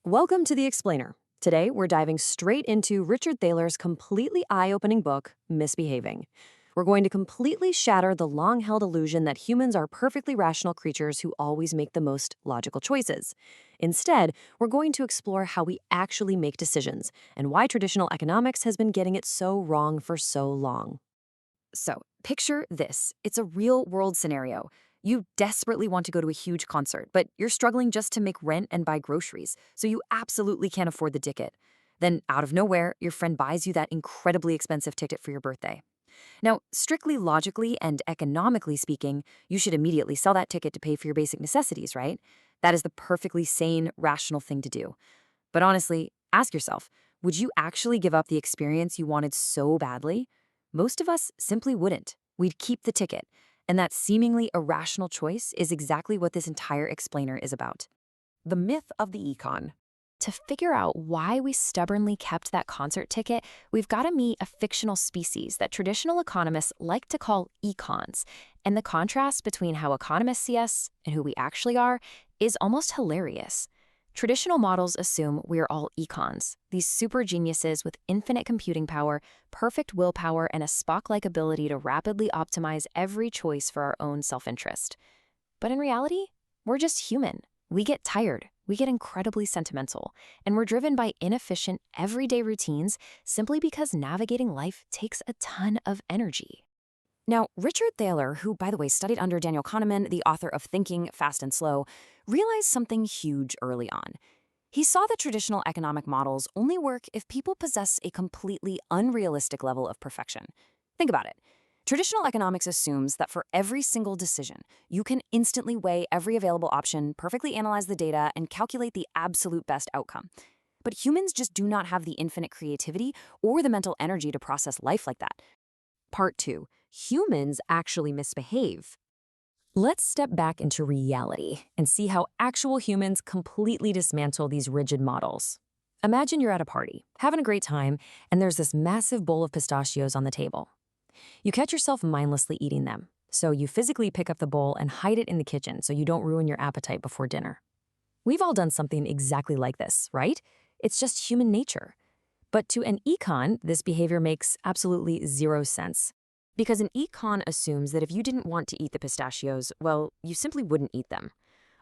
Welcome to The Explainer. Today, we're diving straight into Richard Thaler's completely eye-opening book, Misbehaving. We're going to completely shatter the long-held illusion that humans are perfectly rational creatures who always make the most logical choices. Instead, we're going to explore how we actually make decisions and why traditional economics has been getting it so wrong for so long. So, picture this. It's a real-world scenario. You desperately want to go to a huge concert, but you're struggling just to make rent and buy groceries, so you absolutely can't afford the ticket. Then, out of nowhere, your friend buys you that incredibly expensive ticket for your birthday. Now, strictly logically and economically speaking, you should immediately sell that ticket to pay for your basic necessities, right? That is the perfectly sane, rational thing to do. But honestly, ask yourself, would you actually give up the experience you wanted so badly? Most of us simply wouldn't. We'd keep the ticket. And that seemingly irrational choice is exactly what this entire explainer is about. The myth of the econ. To figure out why we stubbornly kept that concert ticket, we've got to meet a fictional species that traditional economists like to call econs. And the contrast between how economists see us and who we actually are is almost hilarious. Traditional models assume we're all econs, these super geniuses with infinite computing power, perfect willpower, and a Spock-like ability to rapidly optimize every choice for our own self-interest. But in reality, we're just human. We get tired, we get incredibly sentimental, and we're driven by inefficient, everyday routines simply because navigating life takes a ton of energy. Now, Richard Thaler, who, by the way, studied under Daniel Kahneman, the author of Thinking, Fast and Slow, realized something huge early on. He saw that traditional economic models only work if people possess a completely unrealistic level of perfection. Think about it. Traditional economics assumes that for every single decision, you can instantly weigh every available option, perfectly analyze the data, and calculate the absolute best outcome. But humans just do not have the infinite creativity or the mental energy to process life like that. Part 2. Humans actually misbehave. Let's step back into reality and see how actual humans completely dismantle these rigid models. Imagine you're at a party, having a great time, and there's this massive bowl of pistachios on the table. You catch yourself mindlessly eating them, so you physically pick up the bowl and hide it in the kitchen so you don't ruin your appetite before dinner. We've all done something exactly like this, right? It's just human nature. But to an econ, this behavior makes absolutely zero sense. Because an econ assumes that if you didn't want to eat the pistachios, well, you simply wouldn't eat them.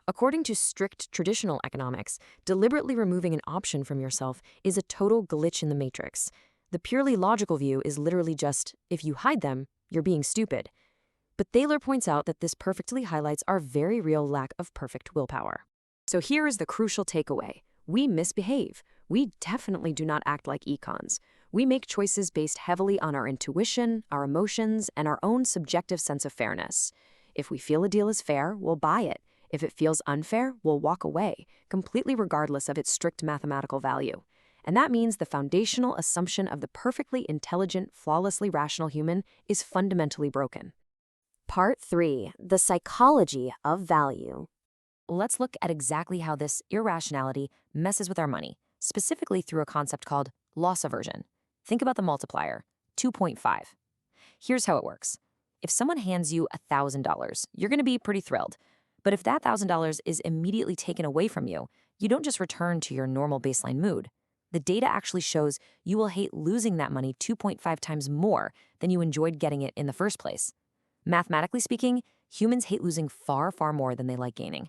According to strict traditional economics, deliberately removing an option from yourself is a total glitch in the matrix. The purely logical view is literally just, if you hide them, you're being stupid. But Thaler points out that this perfectly highlights our very real lack of perfect willpower. So here is the crucial takeaway. We misbehave. We definitely do not act like econs. We make choices based heavily on our intuition, our emotions, and our own subjective sense of fairness. If we feel a deal is fair, we'll buy it. If it feels unfair, we'll walk away, completely regardless of its strict mathematical value. And that means the foundational assumption of the perfectly intelligent, flawlessly rational human is fundamentally broken. Part 3. The psychology of value. Let's look at exactly how this irrationality messes with our money, specifically through a concept called loss aversion. Think about the multiplier, 2.5. Here's how it works. If someone hands you $1,000, you're going to be pretty thrilled. But if that $1,000 is immediately taken away from you, you don't just return to your normal baseline mood. The data actually shows you will hate losing that money 2.5 times more than you enjoyed getting it in the first place. Mathematically speaking, humans hate losing far, far more than they like gaining.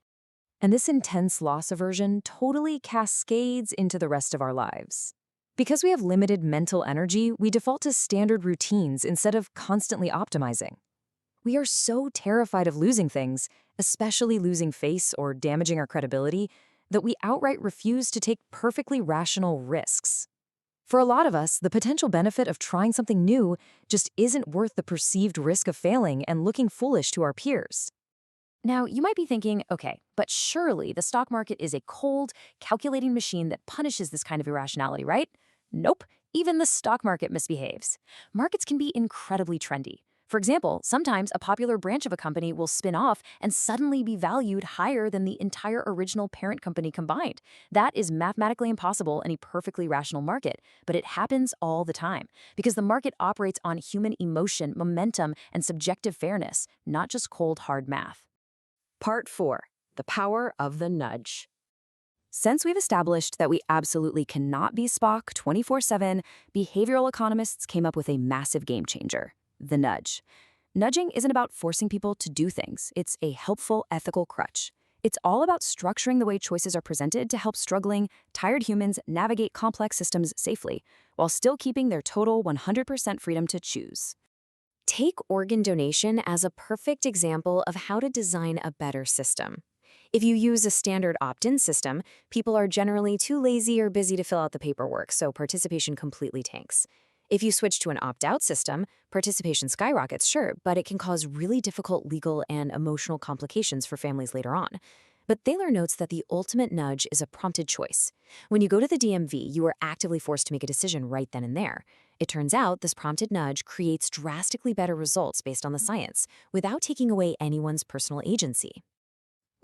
And this intense loss aversion totally cascades into the rest of our lives. Because we have limited mental energy, we default to standard routines instead of constantly optimizing. We are so terrified of losing things, especially losing face or damaging our credibility, that we outright refuse to take perfectly rational risks. For a lot of us, the potential benefit of trying something new just isn't worth the perceived risk of failing and looking foolish to our peers. Now, you might be thinking, okay, but surely the stock market is a cold, calculating machine that punishes this kind of irrationality, right? Nope, even the stock market misbehaves. Markets can be incredibly trendy. For example, sometimes a popular branch of a company will spin off and suddenly be valued higher than the entire original parent company combined. That is mathematically impossible in a perfectly rational market, but it happens all the time because the market operates on human emotion, momentum, and subjective fairness, not just cold, hard math. Part 4. The power of the nudge. Since we've established that we absolutely cannot be Spock 24/7, behavioral economists came up with a massive game changer: the nudge. Nudging isn't about forcing people to do things. It's a helpful, ethical crutch. It's all about structuring the way choices are presented to help struggling, tired humans navigate complex systems safely, while still keeping their total 100% freedom to choose. Take organ donation as a perfect example of how to design a better system. If you use a standard opt-in system, people are generally too lazy or busy to fill out the paperwork, so participation completely tanks. If you switch to an opt-out system, participation skyrockets, sure, but it can cause really difficult legal and emotional complications for families later on. But Thaler notes that the ultimate nudge is a prompted choice. When you go to the DMV, you are actively forced to make a decision right then and there. It turns out this prompted nudge creates drastically better results based on the science, without taking away anyone's personal agency.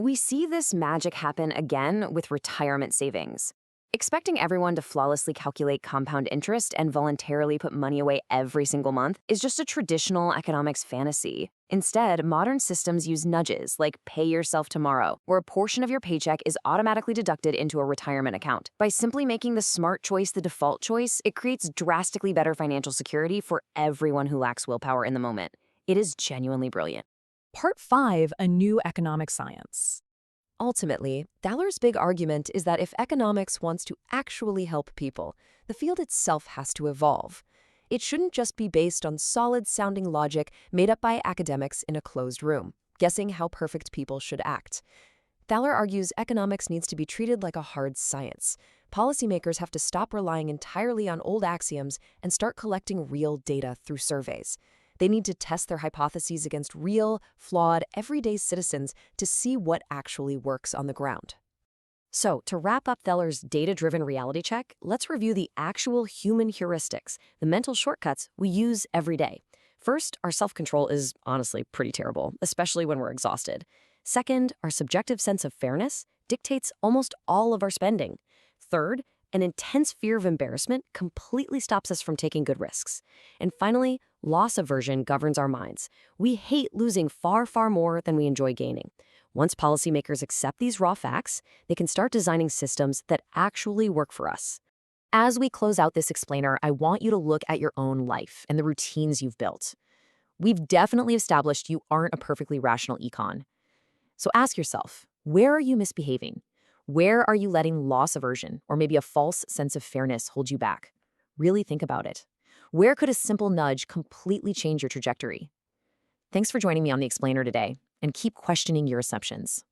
We see this magic happen again with retirement savings. Expecting everyone to flawlessly calculate compound interest and voluntarily put money away every single month is just a traditional economics fantasy. Instead, modern systems use nudges like Pay Yourself Tomorrow, where a portion of your paycheck is automatically deducted into a retirement account. By simply making the smart choice the default choice, it creates drastically better financial security for everyone who lacks willpower in the moment. It is genuinely brilliant. Part 5, a new economic science. Ultimately, Thaler's big argument is that if economics wants to actually help people, the field itself has to evolve. It shouldn't just be based on solid-sounding logic made up by academics in a closed room, guessing how perfect people should act. Thaler argues economics needs to be treated like a hard science. Policymakers have to stop relying entirely on old axioms and start collecting real data through surveys. They need to test their hypotheses against real, flawed, everyday citizens to see what actually works on the ground. So, to wrap up Thaler's data-driven reality check, let's review the actual human heuristics, the mental shortcuts we use every day. First, our self-control is honestly pretty terrible, especially when we're exhausted. Second, our subjective sense of fairness dictates almost all of our spending. Third, an intense fear of embarrassment completely stops us from taking good risks. And finally, loss aversion governs our minds. We hate losing far, far more than we enjoy gaining. Once policymakers accept these raw facts, they can start designing systems that actually work for us. As we close out this explainer, I want you to look at your own life and the routines you've built. We've definitely established you aren't a perfectly rational econ. So ask yourself, where are you misbehaving? Where are you letting loss aversion or maybe a false sense of fairness hold you back? Really think about it. Where could a simple nudge completely change your trajectory? Thanks for joining me on The Explainer today, and keep questioning your assumptions.